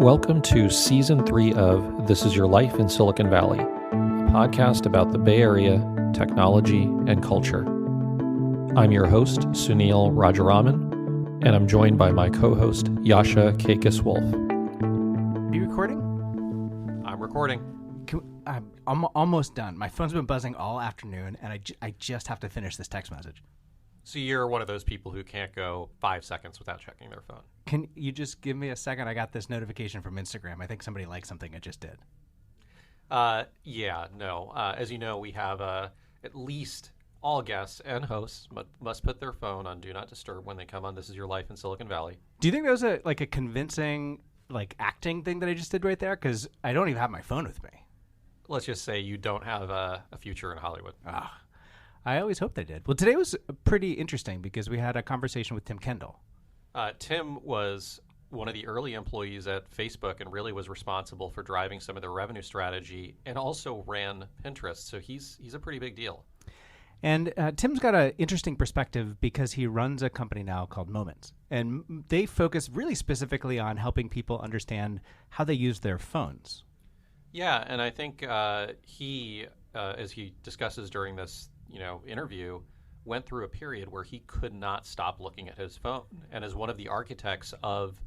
Welcome to Season 3 of This Is Your Life in Silicon Valley, a podcast about the Bay Area, technology, and culture. I'm your host, Sunil Rajaraman, and I'm joined by my co-host, Yasha Kakis-Wolf. Are you recording? I'm recording. I'm almost done. My phone's been buzzing all afternoon, and I just have to finish this text message. So you're one of those people who can't go 5 seconds without checking their phone. Can you just give me a second? I got this notification from Instagram. I think somebody liked something I just did. As you know, we have at least all guests and hosts must put their phone on Do Not Disturb when they come on This Is Your Life in Silicon Valley. Do you think that was a convincing acting thing that I just did right there? Because I don't even have my phone with me. Let's just say you don't have a future in Hollywood. I always hoped I did. Well, today was pretty interesting because we had a conversation with Tim Kendall. Tim was one of the early employees at Facebook and really was responsible for driving some of their revenue strategy and also ran Pinterest. So he's a pretty big deal. And Tim's got an interesting perspective because he runs a company now called Moments. And they focus really specifically on helping people understand how they use their phones. Yeah, and I think he, as he discusses during this interview, went through a period where he could not stop looking at his phone. And as one of the architects of,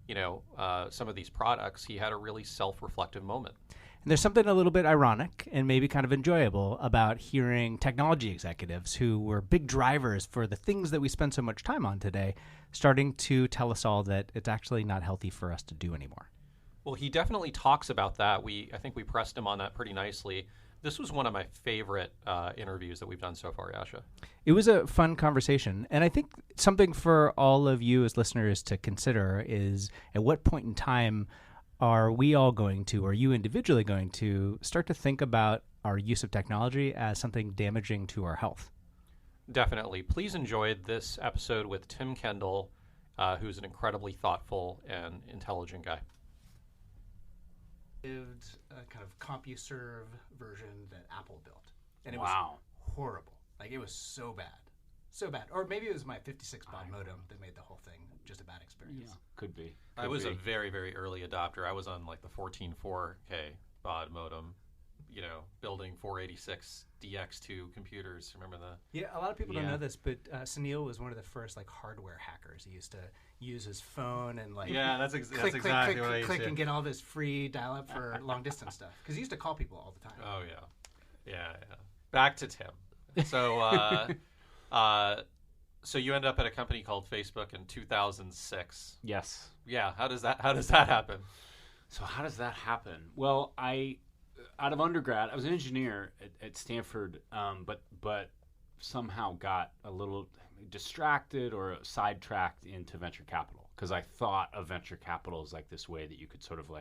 some of these products, he had a really self-reflective moment. And there's something a little bit ironic and maybe kind of enjoyable about hearing technology executives who were big drivers for the things that we spend so much time on today, starting to tell us all that it's actually not healthy for us to do anymore. Well, he definitely talks about that. I think we pressed him on that pretty nicely. This was one of my favorite interviews that we've done so far, Yasha. It was a fun conversation. And I think something for all of you as listeners to consider is at what point in time are we all going to, or you individually going to, start to think about our use of technology as something damaging to our health? Definitely. Please enjoy this episode with Tim Kendall, who's an incredibly thoughtful and intelligent guy. A kind of CompuServe version that Apple built. And it was horrible. It was so bad. So bad. Or maybe it was my 56 baud modem that made the whole thing just a bad experience. Yeah, could be. I was a very, very early adopter. I was on the 14.4K baud modem, building 486 DX2 computers. Remember that? Yeah, a lot of people don't know this, but Sunil was one of the first hardware hackers. He used to use his phone and that's exactly what I used to and get all this free dial-up for long distance stuff. Because he used to call people all the time. Oh yeah. Back to Tim. So, so you end up at a company called Facebook in 2006. Yes. Yeah. How does that happen? So how does that happen? Well, out of undergrad, I was an engineer at Stanford, but somehow got a little distracted or sidetracked into venture capital because I thought of venture capital as this way that you could sort of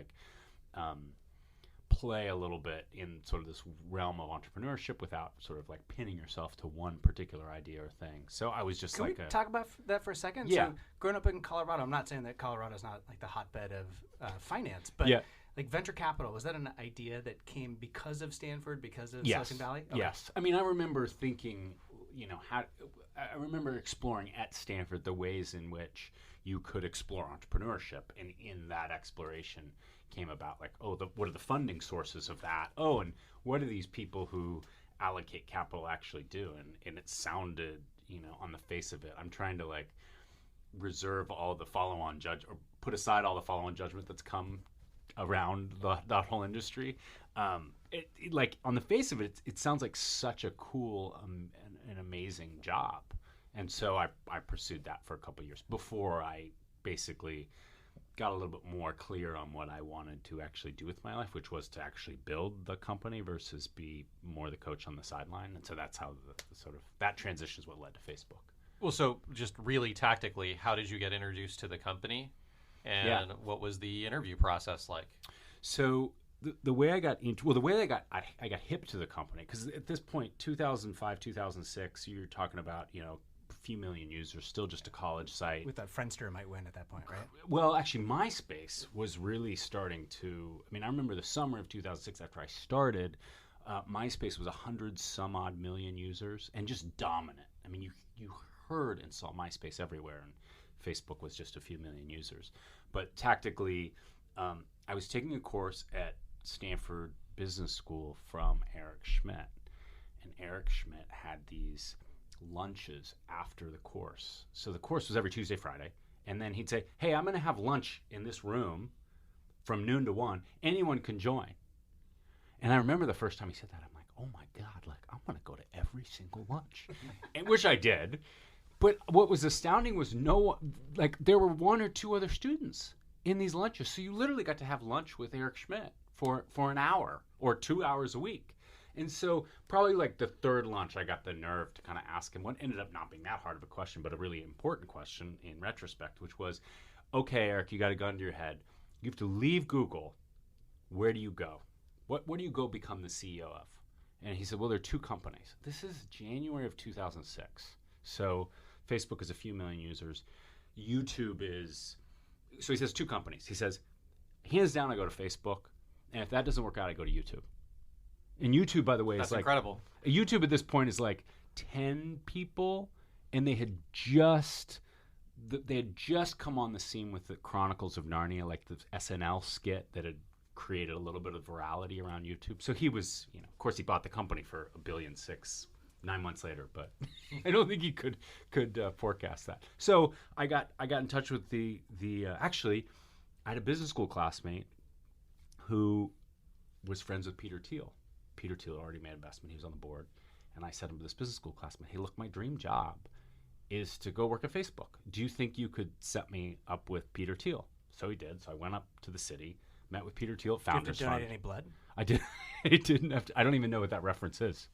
play a little bit in sort of this realm of entrepreneurship without sort of pinning yourself to one particular idea or thing. So I was just Can we talk about that for a second? Yeah. So growing up in Colorado, I'm not saying that Colorado is not the hotbed of finance, but venture capital, was that an idea that came because of Stanford, because of Silicon Valley? Okay. Yes. I mean, I remember thinking, I remember exploring at Stanford the ways in which you could explore entrepreneurship, and in that exploration came about what are the funding sources of that? Oh, and what do these people who allocate capital actually do? And it sounded, on the face of it, I'm trying to reserve all the follow-on or put aside all the follow-on judgment that's come around that whole industry. On the face of it, it sounds like such a cool and amazing job. And so I pursued that for a couple of years before I basically got a little bit more clear on what I wanted to actually do with my life, which was to actually build the company versus be more the coach on the sideline. And so that's how that transition is what led to Facebook. Well, so just really tactically, how did you get introduced to the company? And what was the interview process like? So the way I got I got hip to the company, because at this point, 2005, 2006, you're talking about, a few million users, still just a college site. With that Friendster might win at that point, right? Well, actually, MySpace was really starting to, I remember the summer of 2006 after I started, MySpace was 100 some odd million users and just dominant. You heard and saw MySpace everywhere, and Facebook was just a few million users. But tactically, I was taking a course at Stanford Business School from Eric Schmidt, and Eric Schmidt had these lunches after the course. So the course was every Tuesday, Friday, and then he'd say, "Hey, I'm going to have lunch in this room from noon to 1. Anyone can join." And I remember the first time he said that, I'm like, "Oh my God, like I'm going to go to every single lunch," and which I did. But what was astounding was there were one or two other students in these lunches. So you literally got to have lunch with Eric Schmidt for an hour or 2 hours a week. And so probably like the third lunch, I got the nerve to kind of ask him what ended up not being that hard of a question, but a really important question in retrospect, which was, "Okay, Eric, you got a gun to your head. You have to leave Google. Where do you go? What do you go become the CEO of?" And he said, "Well, there are two companies." This is January of 2006. So Facebook is a few million users. YouTube is, so he says two companies. He says, hands down, I go to Facebook. And if that doesn't work out, I go to YouTube. And YouTube, by the way, That's is like incredible. YouTube at this point is like 10 people, and they had just come on the scene with the Chronicles of Narnia, like the SNL skit that had created a little bit of virality around YouTube. So he was, of course, he bought the company for $1.6 billion 9 months later, but I don't think he could forecast that. So I got in touch with the actually, I had a business school classmate who was friends with Peter Thiel. Peter Thiel already made an investment. He was on the board. And I said to this business school classmate, "Hey, look, my dream job is to go work at Facebook. Do you think you could set me up with Peter Thiel?" So he did. So I went up to the city, met with Peter Thiel, Founders Did you have to Fund. donate any blood? I did. I didn't have to. I don't even know what that reference is.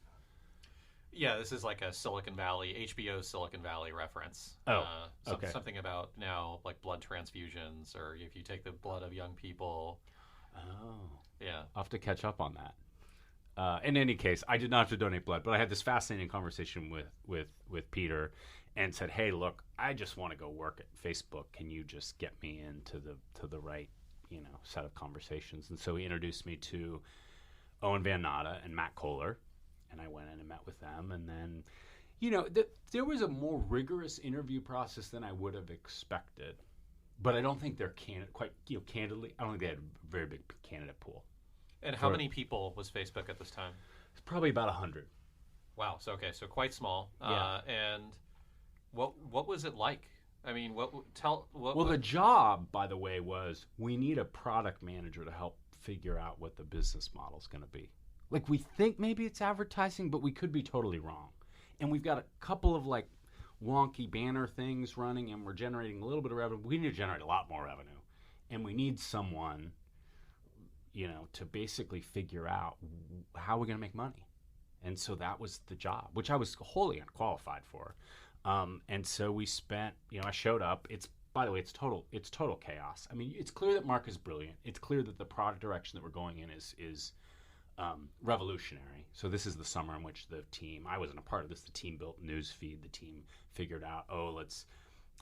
Yeah, this is like a Silicon Valley, HBO Silicon Valley reference. Oh, okay. Something about now like blood transfusions, or if you take the blood of young people. Oh. Yeah. I'll have to catch up on that. In any case, I did not have to donate blood, but I had this fascinating conversation with Peter and said, "Hey, look, I just want to go work at Facebook. Can you just get me into the right, set of conversations?" And so he introduced me to Owen Van Natta and Matt Kohler, and I went in and met with them. And then, there was a more rigorous interview process than I would have expected. But I don't think they're candidly, I don't think they had a very big candidate pool. And how many people was Facebook at this time? It's probably about 100. Wow. So quite small. Yeah. And what was it like? I mean, the job, by the way, was we need a product manager to help figure out what the business model is going to be. Like, we think maybe it's advertising, but we could be totally wrong. And we've got a couple of like wonky banner things running, and we're generating a little bit of revenue. We need to generate a lot more revenue, and we need someone, to basically figure out how we're going to make money. And so that was the job, which I was wholly unqualified for. And so we spent, I showed up. By the way, it's total chaos. I mean, it's clear that Mark is brilliant. It's clear that the product direction that we're going in is revolutionary. So this is the summer in which the team, I wasn't a part of this, the team built Newsfeed. The team figured out,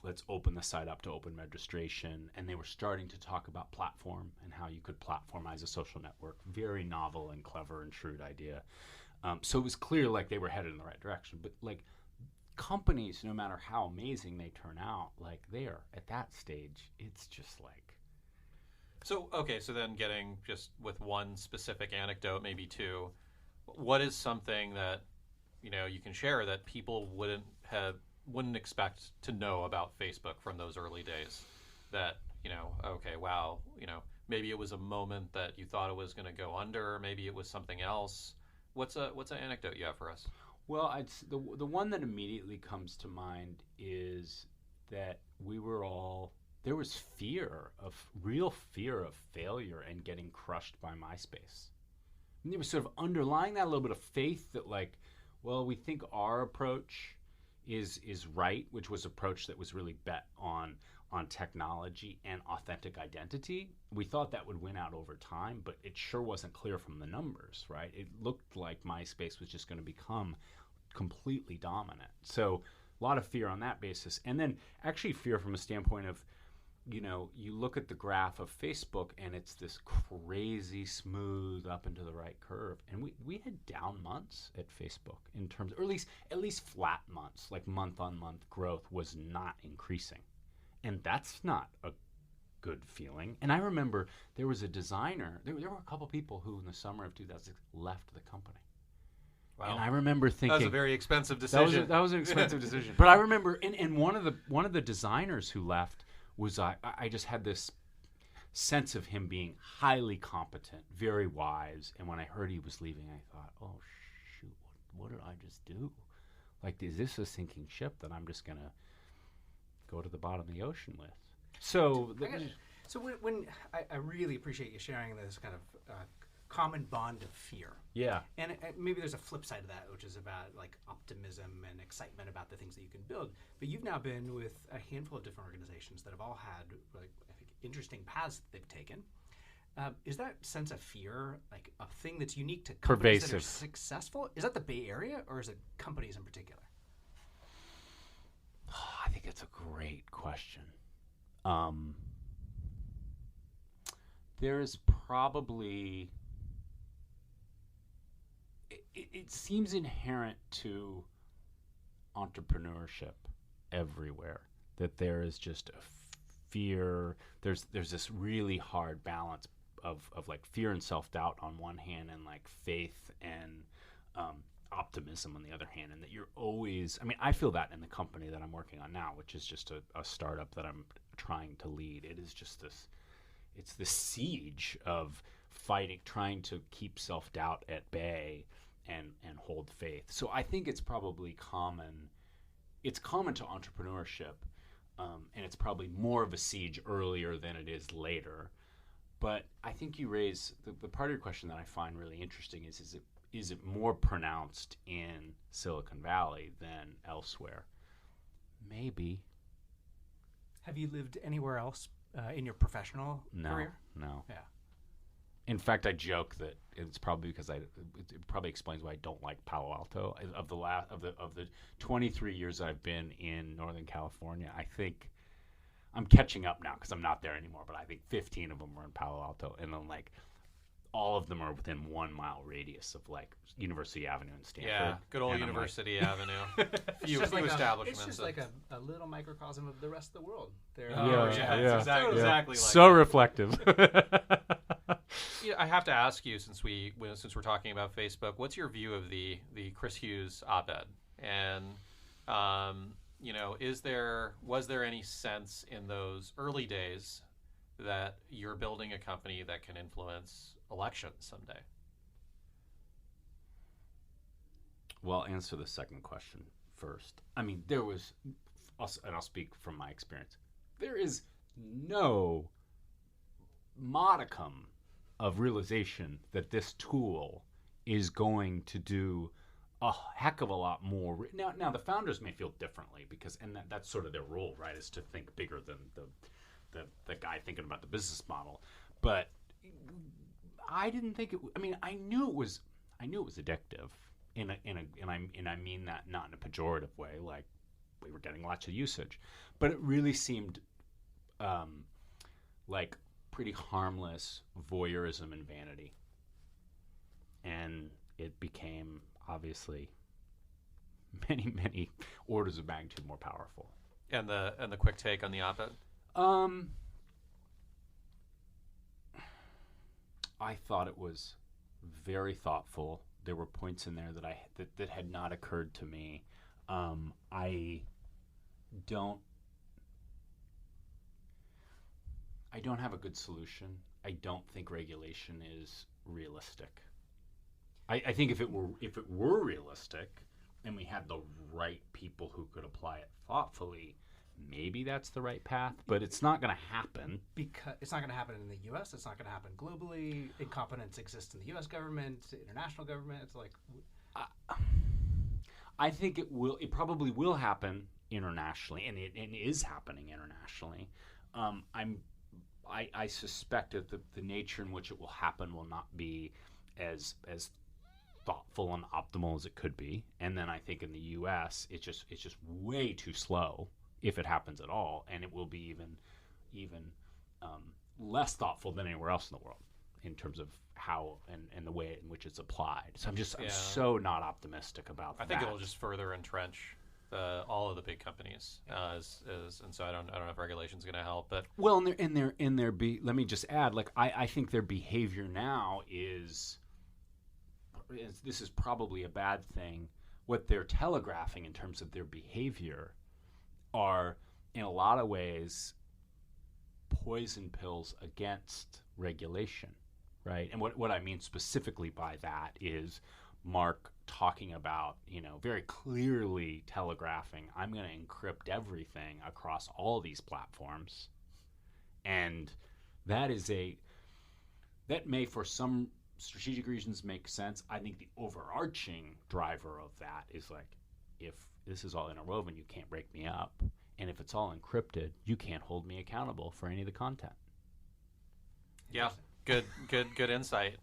let's open the site up to open registration. And they were starting to talk about platform and how you could platformize a social network. Very novel and clever and shrewd idea. So it was clear like they were headed in the right direction. But like companies, no matter how amazing they turn out, like they are at that stage, it's just like. So then getting just with one specific anecdote, maybe two, what is something that, you can share that people wouldn't expect to know about Facebook from those early days? That, okay, wow, maybe it was a moment that you thought it was going to go under, maybe it was something else. What's an anecdote you have for us? Well, the one that immediately comes to mind is that there was real fear of failure and getting crushed by MySpace. And there was sort of underlying that a little bit of faith that we think our approach is right, which was an approach that was really bet on technology and authentic identity. We thought that would win out over time, but it sure wasn't clear from the numbers, right? It looked like MySpace was just going to become completely dominant. So a lot of fear on that basis. And then actually fear from a standpoint of, you look at the graph of Facebook and it's this crazy smooth up into the right curve. And we had down months at Facebook in terms, or at least flat months, like month on month growth was not increasing. And that's not a good feeling. And I remember there was a designer, there were a couple people who in the summer of 2006 left the company. Wow. And I remember thinking that was a very expensive decision. That was an expensive decision. But I remember, and one of the designers who left was I just had this sense of him being highly competent, very wise. And when I heard he was leaving, I thought, oh shoot, what did I just do? Like, is this a sinking ship that I'm just gonna go to the bottom of the ocean with? So, when I really appreciate you sharing this kind of common bond of fear. yeah, And maybe there's a flip side of that, which is about like optimism and excitement about the things that you can build. But you've now been with a handful of different organizations that have all had, like, I think, interesting paths that they've taken. Is that sense of fear like a thing that's unique to companies that are pervasive. successful? Is that the Bay Area, or is it companies in particular? I think it's a great question. There's probably it seems inherent to entrepreneurship everywhere that there is just a fear. There's this really hard balance of like fear and self-doubt on one hand, and like faith and optimism on the other hand, and that you're always, I mean, I feel that in the company that I'm working on now, which is just a startup that I'm trying to lead. It is just it's this siege of fighting, trying to keep self-doubt at bay and hold faith. So I think it's probably common. It's common to entrepreneurship, and it's probably more of a siege earlier than it is later. But I think you raise the part of your question that I find really interesting is it more pronounced in Silicon Valley than elsewhere? Maybe. Have you lived anywhere else in your professional career? No. Yeah. In fact, I joke that it's probably because it probably explains why I don't like Palo Alto. Of the 23 years I've been in Northern California, I think I'm catching up now because I'm not there anymore. But I think 15 of them were in Palo Alto, and then like all of them are within 1 mile radius of like University Avenue in Stanford. Yeah, good old And I'm University Avenue. Few It's establishments. just like a little microcosm of the rest of the world. There. Yeah. Exactly like so that. reflective. Yeah, I have to ask you, since we're talking about Facebook, what's your view of the Chris Hughes op-ed? And was there any sense in those early days that you're building a company that can influence elections someday? Well, I'll answer the second question first. I mean, there was, and I'll speak from my experience, there is no modicum of realization that this tool is going to do a heck of a lot more. Now the founders may feel differently that's sort of their role, right? Is to think bigger than the guy thinking about the business model. But I didn't think it. I mean, I knew it was addictive, and I mean that not in a pejorative way. Like, we were getting lots of usage, but it really seemed like pretty harmless voyeurism and vanity, and it became obviously many orders of magnitude more powerful. And the quick take on the op-ed? I thought it was very thoughtful. There were points in there that had not occurred to me. I don't have a good solution. I don't think regulation is realistic. I think if it were realistic, and we had the right people who could apply it thoughtfully, maybe that's the right path. But it's not going to happen. Because it's not going to happen in the U.S. It's not going to happen globally. Incompetence exists in the U.S. government, international government. It's like, I think it will. It probably will happen internationally, and it is happening internationally. I suspect that the nature in which it will happen will not be as thoughtful and optimal as it could be. And then I think in the U.S. it's just way too slow, if it happens at all, and it will be even less thoughtful than anywhere else in the world in terms of how and the way in which it's applied. So I'm so not optimistic about that. I think it'll just further entrench all of the big companies, and so I don't know if regulation's going to help, but Well, let me just add, like I think their behavior now is this is probably a bad thing. What they're telegraphing in terms of their behavior are, in a lot of ways, poison pills against regulation, right? And what I mean specifically by that is Mark talking about, very clearly telegraphing, I'm going to encrypt everything across all these platforms. And that may, for some strategic reasons, make sense. I think the overarching driver of that is like, if this is all interwoven, you can't break me up. And if it's all encrypted, you can't hold me accountable for any of the content. Yeah, good insight.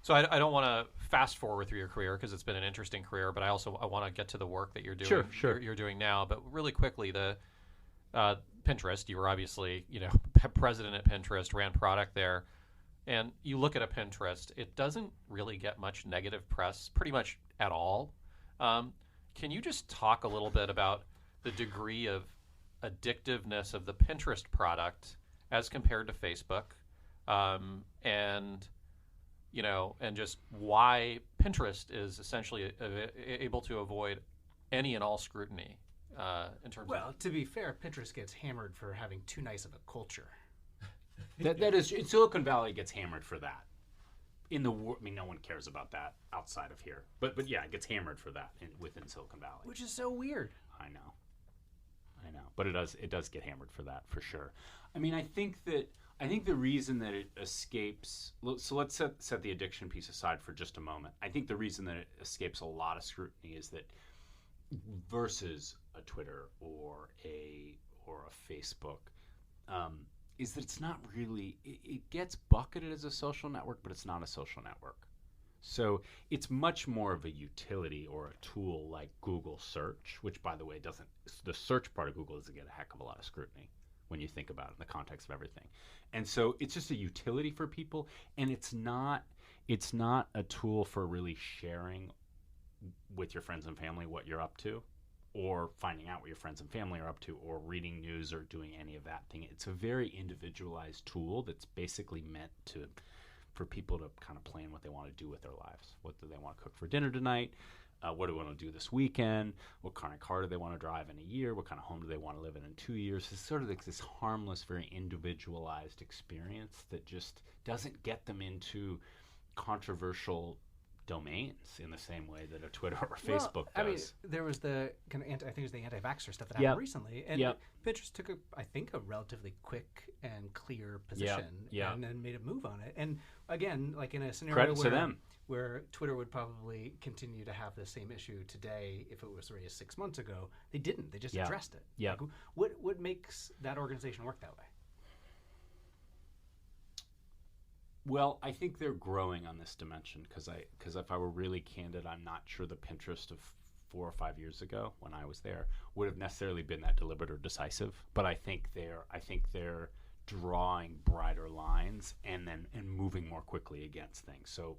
So I don't want to fast forward through your career because it's been an interesting career, but I want to get to the work that you're doing. Sure. You're doing now, but really quickly, the Pinterest. You were obviously president at Pinterest, ran product there, and you look at a Pinterest. It doesn't really get much negative press, pretty much at all. Can you just talk a little bit about the degree of addictiveness of the Pinterest product as compared to Facebook, and just why Pinterest is essentially able to avoid any and all scrutiny in terms of... Well, to be fair, Pinterest gets hammered for having too nice of a culture. That is, Silicon Valley gets hammered for that. No one cares about that outside of here. But yeah, it gets hammered for that within Silicon Valley. Which is so weird. I know. But it does get hammered for that, for sure. I mean, I think the reason that it escapes... So let's set the addiction piece aside for just a moment. I think the reason that it escapes a lot of scrutiny is that versus a Twitter or a Facebook, is that it's not really... It gets bucketed as a social network, but it's not a social network. So it's much more of a utility or a tool like Google Search, which, by the way, the search part of Google doesn't get a heck of a lot of scrutiny when you think about it in the context of everything. And so it's just a utility for people, and it's not a tool for really sharing with your friends and family what you're up to, or finding out what your friends and family are up to, or reading news or doing any of that thing. It's a very individualized tool that's basically meant for people to kind of plan what they want to do with their lives. What do they want to cook for dinner tonight? What do they want to do this weekend? What kind of car do they want to drive in a year? What kind of home do they want to live in 2 years? It's sort of like this harmless, very individualized experience that just doesn't get them into controversial domains in the same way that a Twitter or Facebook does. I mean, there was the kind of I think it was the anti-vaxxer stuff that happened recently, and Pinterest took a relatively quick and clear position, and then made a move on it. And again, like in a scenario where Twitter would probably continue to have the same issue today if it was raised 6 months ago, they didn't. They just addressed it. Yeah. Like, what makes that organization work that way? Well, I think they're growing on this dimension because if I were really candid, I'm not sure the Pinterest of 4 or 5 years ago when I was there would have necessarily been that deliberate or decisive. But I think they're drawing brighter lines and moving more quickly against things. So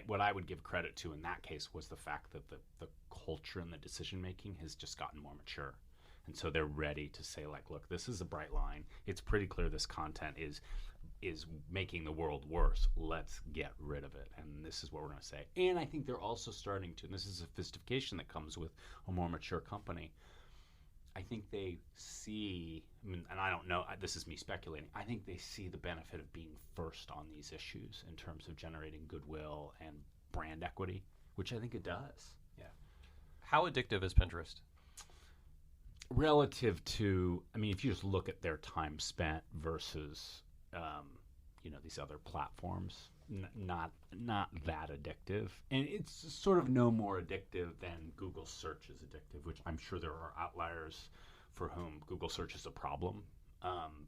what I would give credit to in that case was the fact that the culture and the decision making has just gotten more mature. And so they're ready to say, like, look, this is a bright line. It's pretty clear this content is making the world worse. Let's get rid of it. And this is what we're going to say. And I think they're also starting to, and this is a sophistication that comes with a more mature company, I think they see, and I don't know, this is me speculating, I think they see the benefit of being first on these issues in terms of generating goodwill and brand equity, which I think it does. Yeah. How addictive is Pinterest? Relative to, if you just look at their time spent versus, these other platforms, not that addictive. And it's sort of no more addictive than Google Search is addictive, which I'm sure there are outliers for whom Google Search is a problem.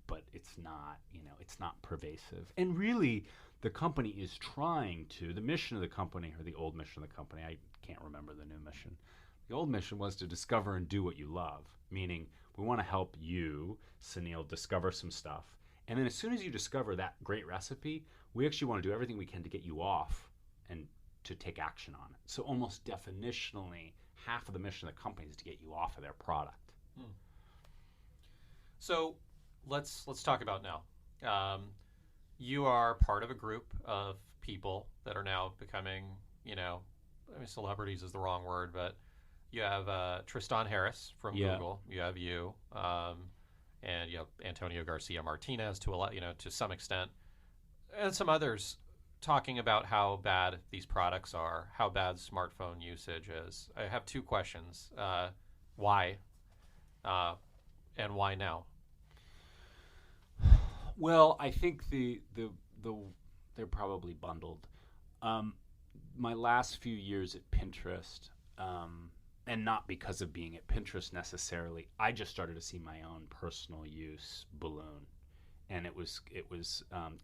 But it's not pervasive. And really, the company is trying to, the mission of the company, or the old mission of the company, I can't remember the new mission. The old mission was to discover and do what you love, meaning we want to help you, Sunil, discover some stuff. And then as soon as you discover that great recipe, we actually want to do everything we can to get you off and to take action on it. So almost definitionally, half of the mission of the company is to get you off of their product. So let's talk about now. You are part of a group of people that are now becoming, celebrities is the wrong word, but you have Tristan Harris from Google. You have you, and you have Antonio Garcia Martinez to some extent, and some others talking about how bad these products are, how bad smartphone usage is. I have two questions: why, and why now? Well, I think they're probably bundled. My last few years at Pinterest, and not because of being at Pinterest necessarily, I just started to see my own personal use balloon, and it was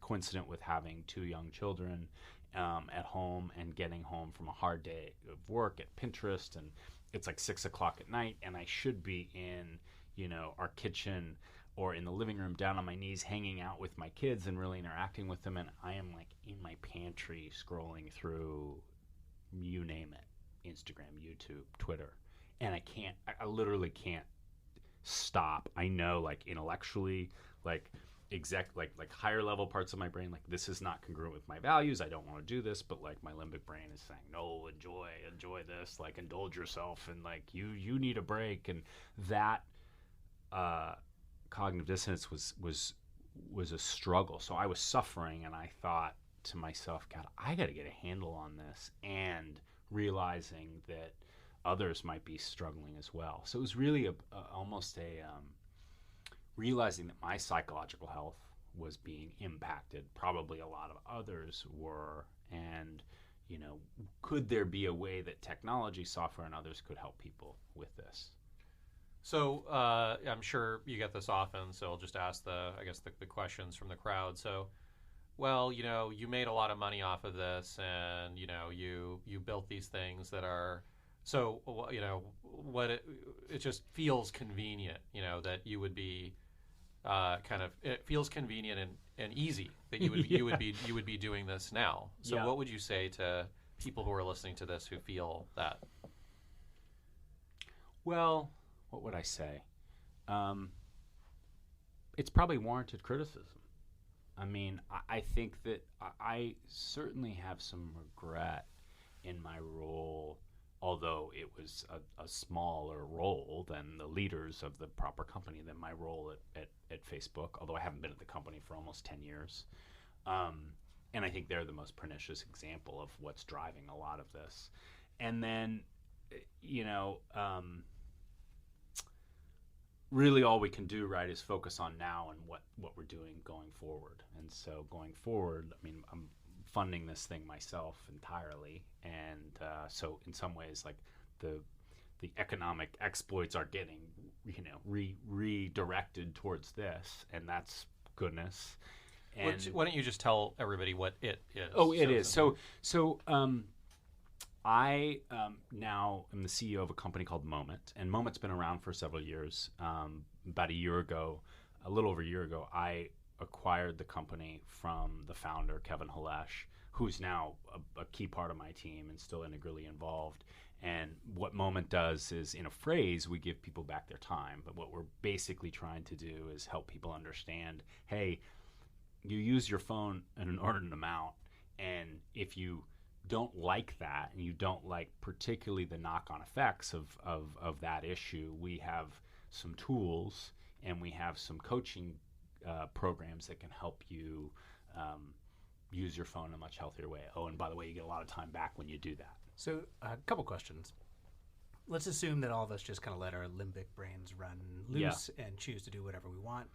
coincident with having 2 young children at home and getting home from a hard day of work at Pinterest, and it's like 6 o'clock at night, and I should be in our kitchen or in the living room down on my knees hanging out with my kids and really interacting with them, and I am like in my pantry scrolling through, you name it, Instagram, YouTube, Twitter, and I literally can't stop. I know, like, intellectually, like higher level parts of my brain, like, this is not congruent with my values, I don't want to do this, but like my limbic brain is saying, no, enjoy this, like, indulge yourself, and like you need a break. And that cognitive dissonance was a struggle. So I was suffering, and I thought to myself, God, I got to get a handle on this, and realizing that others might be struggling as well. So it was really almost realizing that my psychological health was being impacted. Probably a lot of others were, and could there be a way that technology, software, and others could help people with this? So I'm sure you get this often, so I'll just ask the questions from the crowd. So, well, you made a lot of money off of this, and you built these things that are so it just feels convenient, that you would be it feels convenient and easy that you would you would be doing this now. So what would you say to people who are listening to this who feel that? Well, what would I say? It's probably warranted criticism. I mean, I think that I certainly have some regret in my role, although it was a smaller role than the leaders of the proper company than my role at Facebook, although I haven't been at the company for almost 10 years. And I think they're the most pernicious example of what's driving a lot of this. And then, really all we can do, right, is focus on now and what we're doing going forward. And so going forward, I mean, I'm funding this thing myself entirely, and so in some ways, like, the economic exploits are getting redirected towards this, and that's goodness. And why don't you just tell everybody what it is? Oh, it is. So I now am the CEO of a company called Moment, and Moment's been around for several years. About a little over a year ago, I acquired the company from the founder, Kevin Halesh, who's now a key part of my team and still integrally involved. And what Moment does is, in a phrase, we give people back their time. But what we're basically trying to do is help people understand, hey, you use your phone an inordinate amount, and if you don't like that, and you don't like particularly the knock-on effects of that issue, we have some tools and we have some coaching programs that can help you use your phone in a much healthier way. Oh, and by the way, you get a lot of time back when you do that. So a couple questions. Let's assume that all of us just kind of let our limbic brains run loose and choose to do whatever we want.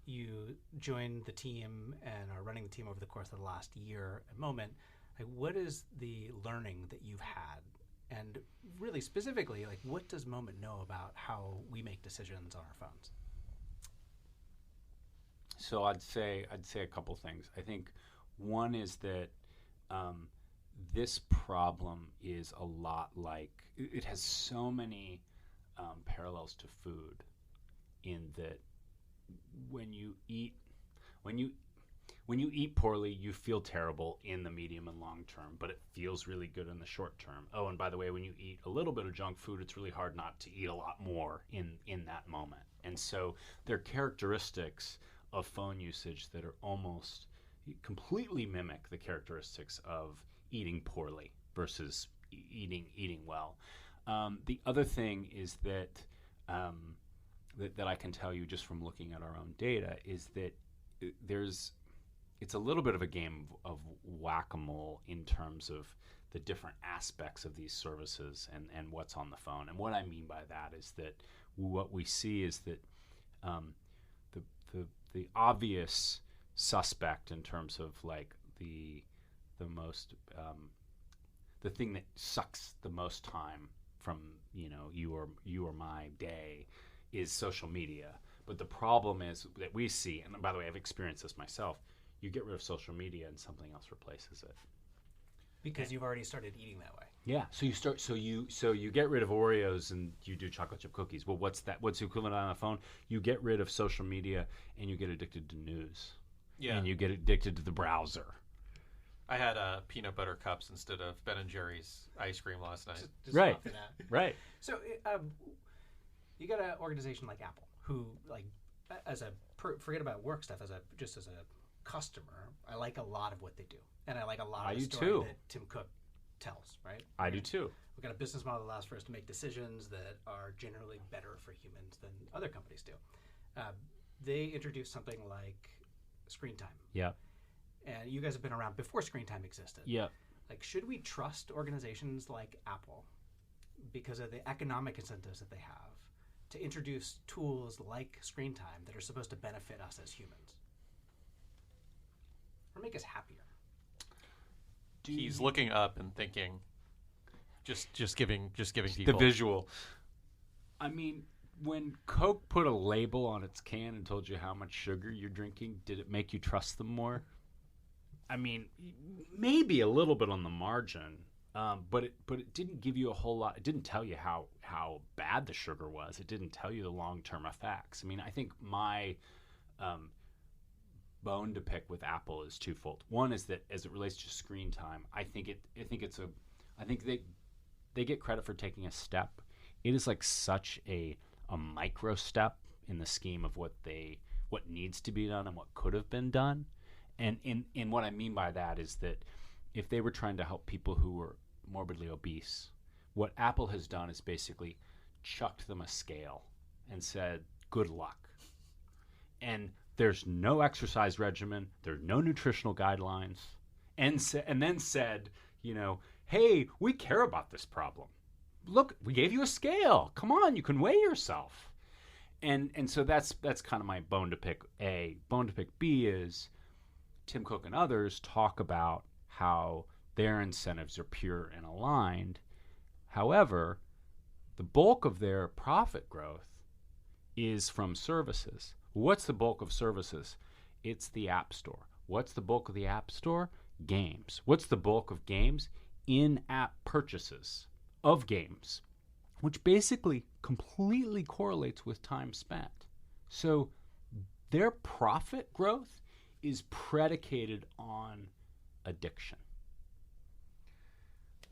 You joined the team and are running the team over the course of the last year at Moment. Like, what is the learning that you've had? And really specifically, like, what does Moment know about how we make decisions on our phones? So I'd say a couple things. I think one is that this problem is a lot like, it has so many parallels to food, in that when you when you eat poorly, you feel terrible in the medium and long term, but it feels really good in the short term. Oh, and by the way, when you eat a little bit of junk food, it's really hard not to eat a lot more in that moment. And so there are characteristics of phone usage that are almost completely mimic the characteristics of eating poorly versus eating well. The other thing is that I can tell you just from looking at our own data is that it's a little bit of a game of whack-a-mole in terms of the different aspects of these services and what's on the phone. And what I mean by that is that what we see is that the obvious suspect in terms of like the most the thing that sucks the most time from you or my day is social media. But the problem is that we see, and by the way, I've experienced this myself. You get rid of social media and something else replaces it. Because you've already started eating that way. Yeah. So you get rid of Oreos and you do chocolate chip cookies. Well, what's that? What's the equivalent on a phone? You get rid of social media and you get addicted to news. Yeah. And you get addicted to the browser. I had peanut butter cups instead of Ben and Jerry's ice cream last night. Just Right. off of that. Right. So you got an organization like Apple, who forget about work stuff, as a customer, I like a lot of what they do, and I like a lot of the story that Tim Cook tells. Right? I do too. We've got a business model that allows for us to make decisions that are generally better for humans than other companies do. They introduced something like screen time. Yeah. And you guys have been around before screen time existed. Yeah. Like, should we trust organizations like Apple because of the economic incentives that they have to introduce tools like screen time that are supposed to benefit us as humans or make us happier? He's looking up and thinking, just giving people the visual. I mean, when Coke put a label on its can and told you how much sugar you're drinking, did it make you trust them more? I mean, maybe a little bit on the margin, but it didn't give you a whole lot. It didn't tell you how bad the sugar was. It didn't tell you the long-term effects. I mean, I think my bone to pick with Apple is twofold. One is that as it relates to screen time, I think they get credit for taking a step. It is like such a micro step in the scheme of what needs to be done and what could have been done. And in what I mean by that is that if they were trying to help people who were morbidly obese, what Apple has done is basically chucked them a scale and said, good luck. And there's no exercise regimen, there's no nutritional guidelines, and then said, hey, we care about this problem. Look, we gave you a scale. Come on, you can weigh yourself. And so that's kind of my bone to pick A. Bone to pick B is Tim Cook and others talk about how their incentives are pure and aligned. However, the bulk of their profit growth is from services. What's the bulk of services? It's the App Store. What's the bulk of the App Store? Games. What's the bulk of games? In-app purchases of games, which basically completely correlates with time spent. So their profit growth is predicated on addiction.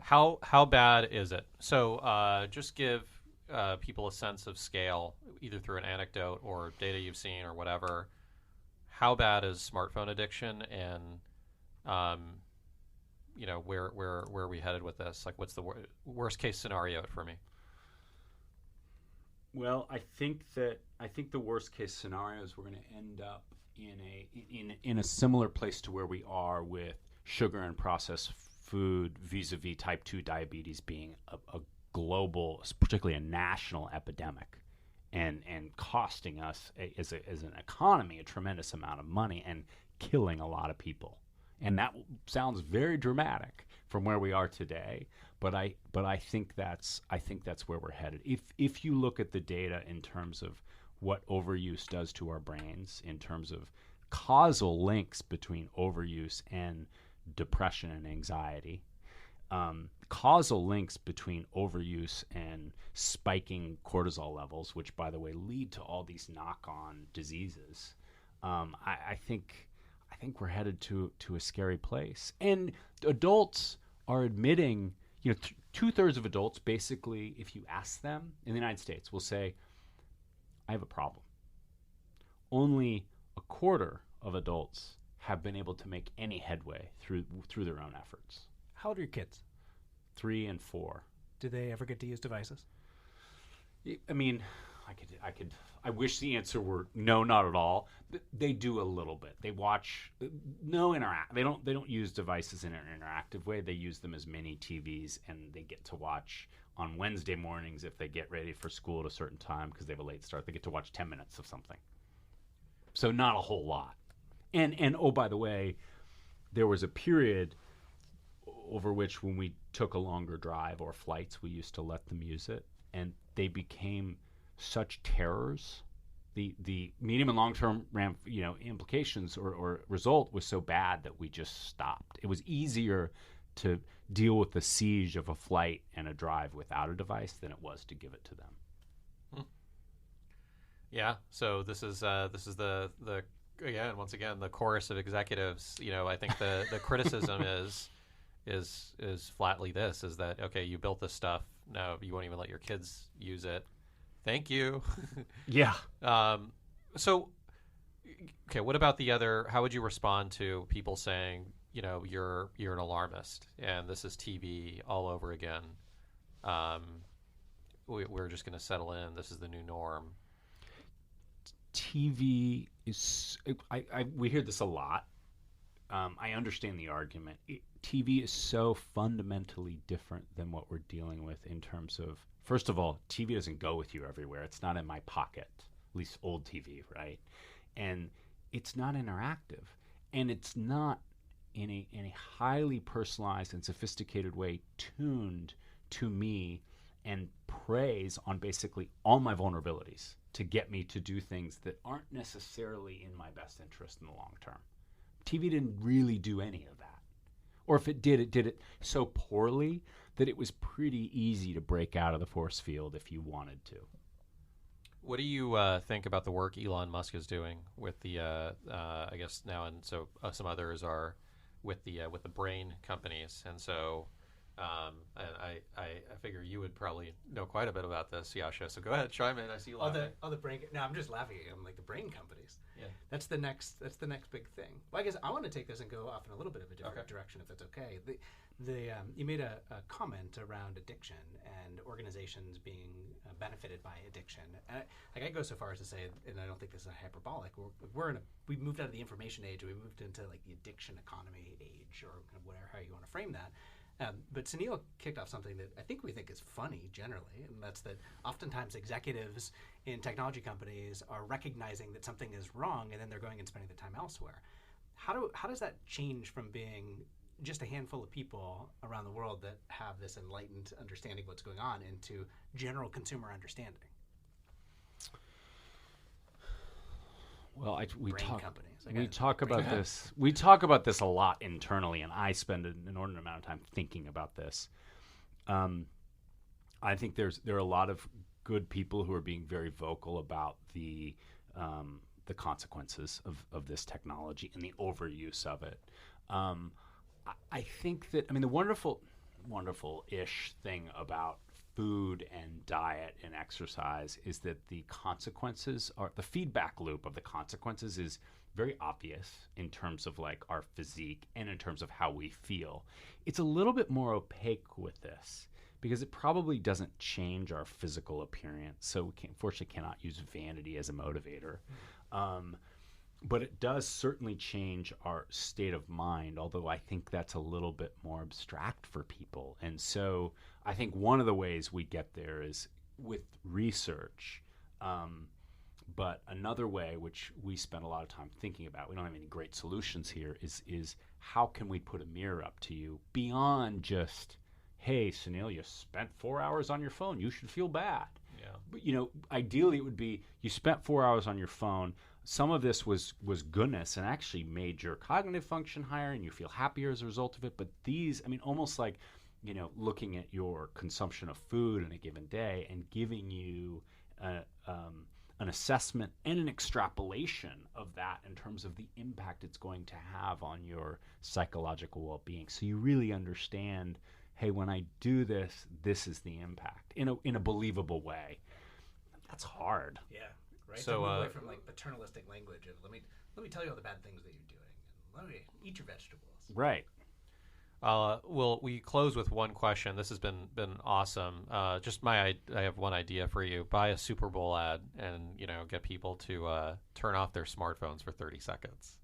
How bad is it? So just give people a sense of scale, either through an anecdote or data you've seen or whatever. How bad is smartphone addiction, and where are we headed with this? Like, what's the worst case scenario for me? Well, I think the worst case scenario is we're going to end up in a similar place to where we are with sugar and processed food vis-a-vis type 2 diabetes being a global, particularly a national epidemic, and costing us as an economy a tremendous amount of money and killing a lot of people. And that sounds very dramatic from where we are today, but I think that's where we're headed. If you look at the data in terms of what overuse does to our brains, in terms of causal links between overuse and depression and anxiety, causal links between overuse and spiking cortisol levels, which, by the way, lead to all these knock-on diseases. I think I think we're headed to a scary place. And adults are admitting, 2/3 of adults basically, if you ask them in the United States, will say, I have a problem. Only a quarter of adults have been able to make any headway through their own efforts. How old are your kids? 3 and 4. Do they ever get to use devices? I mean, I wish the answer were no, not at all. They do a little bit. They watch, they don't use devices in an interactive way. They use them as mini TVs, and they get to watch on Wednesday mornings if they get ready for school at a certain time because they have a late start. They get to watch 10 minutes of something. So not a whole lot. And oh, by the way, there was a period over which when we took a longer drive or flights, we used to let them use it, and they became such terrors. The medium and long-term implications or result was so bad that we just stopped. It was easier to deal with the siege of a flight and a drive without a device than it was to give it to them. Yeah. So this is the again, once again, the chorus of executives. I think the criticism is flatly this: is that okay? You built this stuff. Now you won't even let your kids use it. Thank you. Yeah. So, okay, what about the other? How would you respond to people saying, you're an alarmist and this is TV all over again? We're just going to settle in. This is the new norm. TV is. We hear this a lot. I understand the argument. TV is so fundamentally different than what we're dealing with in terms of, first of all, TV doesn't go with you everywhere. It's not in my pocket, at least old TV, right? And it's not interactive. And it's not in a highly personalized and sophisticated way tuned to me and preys on basically all my vulnerabilities to get me to do things that aren't necessarily in my best interest in the long term. TV didn't really do any of that. Or if it did it so poorly that it was pretty easy to break out of the force field if you wanted to. What do you think about the work Elon Musk is doing with the, I guess now, and so some others are with the brain companies, and so I figure you would probably know quite a bit about this, Yasha. So go ahead, chime in. I see you laughing. The brain. No, I'm just laughing at him, like the brain companies. Yeah. That's the next big thing. Well, I guess I want to take this and go off in a little bit of a different direction, if that's okay. You made a comment around addiction and organizations being benefited by addiction. And I go so far as to say, and I don't think this is hyperbolic. We've moved out of the information age. We moved into like the addiction economy age, or kind of whatever how you want to frame that. But Sunil kicked off something that I think we think is funny generally, and that's that oftentimes executives in technology companies are recognizing that something is wrong, and then they're going and spending the time elsewhere. How does that change from being just a handful of people around the world that have this enlightened understanding of what's going on into general consumer understanding? Well, we talk about this. We talk about this a lot internally, and I spend an inordinate amount of time thinking about this. I think there are a lot of good people who are being very vocal about the consequences of this technology and the overuse of it. I think that the wonderful-ish thing about food and diet and exercise is that the feedback loop of the consequences is very obvious in terms of like our physique and in terms of how we feel. It's a little bit more opaque with this because it probably doesn't change our physical appearance. So we unfortunately cannot use vanity as a motivator. But it does certainly change our state of mind, although I think that's a little bit more abstract for people. And so I think one of the ways we get there is with research. But another way, which we spend a lot of time thinking about, we don't have any great solutions here, is how can we put a mirror up to you beyond just, hey, Sunil, you spent 4 hours on your phone. You should feel bad. Yeah. But, ideally it would be you spent 4 hours on your phone. Some of this was goodness and actually made your cognitive function higher and you feel happier as a result of it. But these, almost like, looking at your consumption of food in a given day and giving you an assessment and an extrapolation of that in in terms of the impact it's going to have on your psychological well-being. So you really understand, hey, when I do this, this is the impact in a believable way. That's hard. Yeah, right. So, to move away from like paternalistic language of let me tell you all the bad things that you're doing, and let me eat your vegetables. Right. Well, we close with one question. This has been awesome. I have one idea for you. Buy a Super Bowl ad and get people to turn off their smartphones for 30 seconds.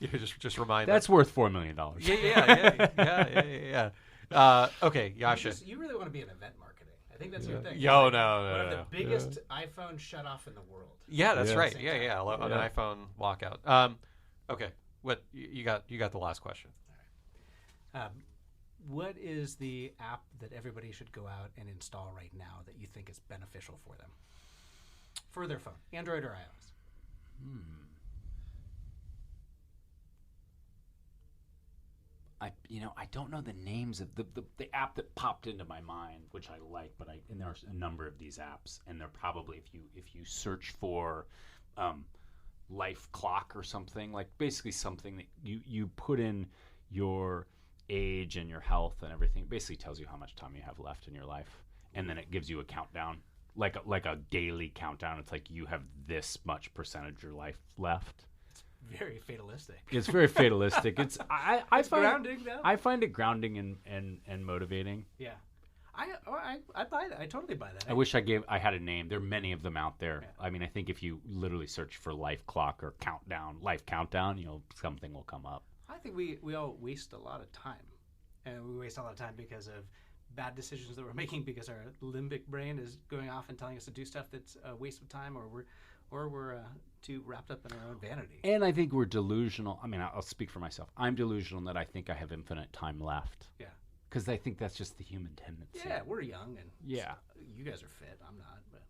just remind That's them. worth $4 million. Yeah. Okay, Yasha. You really want to be in event marketing. I think that's your thing. No. One of the biggest iPhone shut-off in the world. Yeah, that's Yeah. right. Same Yeah. time. On an iPhone walkout. Okay. What you got the last question. What is the app that everybody should go out and install right now that you think is beneficial for them? For their phone, Android or iOS? I don't know the names of the app that popped into my mind, which I like, and there's a number of these apps, and they're probably if you search for life clock or something, like basically something that you put in your age and your health and everything. It basically tells you how much time you have left in your life, and then it gives you a countdown, like a daily countdown. It's like you have this much percentage of your life left. Very fatalistic. It's very fatalistic. It's It's grounding, though. I find it grounding and motivating. Yeah. I buy that. I totally buy that. I wish I had a name. There are many of them out there. Yeah. I mean, I think if you literally search for life clock or life countdown, something will come up. I think we all waste a lot of time. And we waste a lot of time because of bad decisions that we're making, because our limbic brain is going off and telling us to do stuff that's a waste of time, or we're too wrapped up in our own vanity. And I think we're delusional. I mean, I'll speak for myself. I'm delusional that I think I have infinite time left. Yeah. Because I think that's just the human tendency. Yeah, we're young, and yeah, you guys are fit. I'm not, but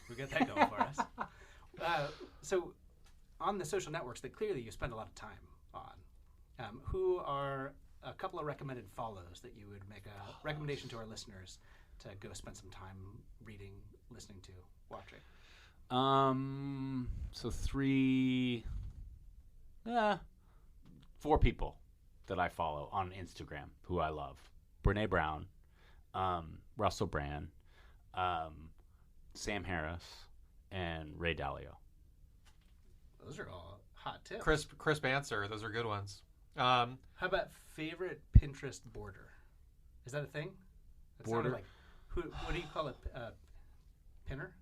we got that going for us. So, on the social networks that clearly you spend a lot of time on, who are a couple of recommended follows that you would make a recommendation to our listeners to go spend some time reading, listening to, watching? So 4 people that I follow on Instagram who I love: Brene Brown, Russell Brand, Sam Harris, and Ray Dalio. Those are all hot tips. Crisp answer. Those are good ones. How about favorite Pinterest border? Is that a thing? That Border? Like, what do you call it? Pinner?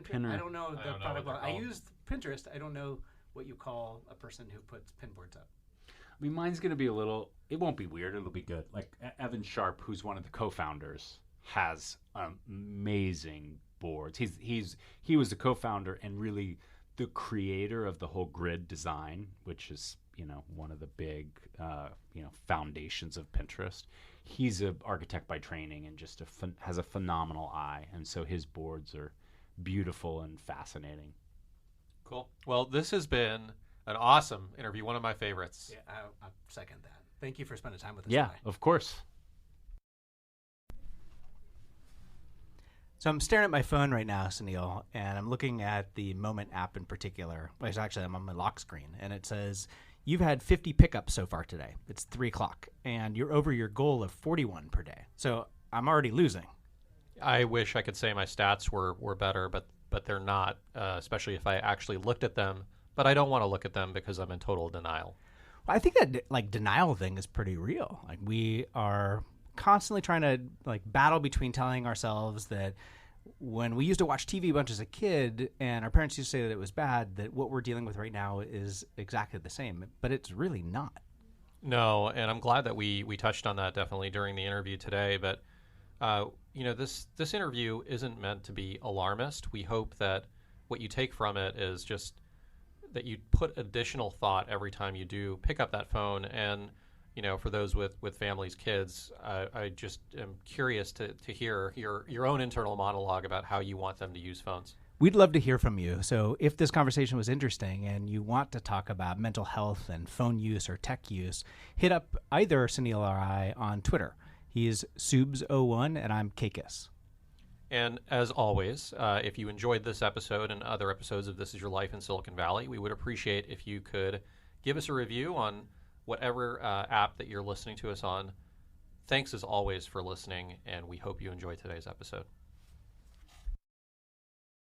Pinner. I don't know the don't know product. what they're I called. use Pinterest. I don't know what you call a person who puts pin boards up. I mean, mine's going to be it won't be weird. It'll be good. Like Evan Sharp, who's one of the co-founders, has amazing boards. He was the co-founder and really the creator of the whole grid design, which is, one of the big, foundations of Pinterest. He's an architect by training and just has a phenomenal eye. And so his boards are beautiful and fascinating. Cool. Well, this has been an awesome interview. One of my favorites. Yeah, I second that. Thank you for spending time with us. Yeah, today. of course. So I'm staring at my phone right now, Sunil, and I'm looking at the Moment app in particular. Well, actually, I'm on my lock screen, and it says, you've had 50 pickups so far today. It's 3 o'clock, and you're over your goal of 41 per day. So I'm already losing. I wish I could say my stats were better, but they're not, especially if I actually looked at them. But I don't want to look at them because I'm in total denial. Well, I think that denial thing is pretty real. Like, we are constantly trying to battle between telling ourselves that when we used to watch TV a bunch as a kid and our parents used to say that it was bad, that what we're dealing with right now is exactly the same, but it's really not. No, and I'm glad that we touched on that definitely during the interview today. But this interview isn't meant to be alarmist. We hope that what you take from it is just that you put additional thought every time you do pick up that phone. And for those with families, kids, I just am curious to hear your own internal monologue about how you want them to use phones. We'd love to hear from you. So if this conversation was interesting and you want to talk about mental health and phone use or tech use, hit up either Sunil or I on Twitter. He's Subs01 and I'm Kakis. And as always, if you enjoyed this episode and other episodes of This Is Your Life in Silicon Valley, we would appreciate if you could give us a review on whatever app that you're listening to us on. Thanks as always for listening, and we hope you enjoyed today's episode.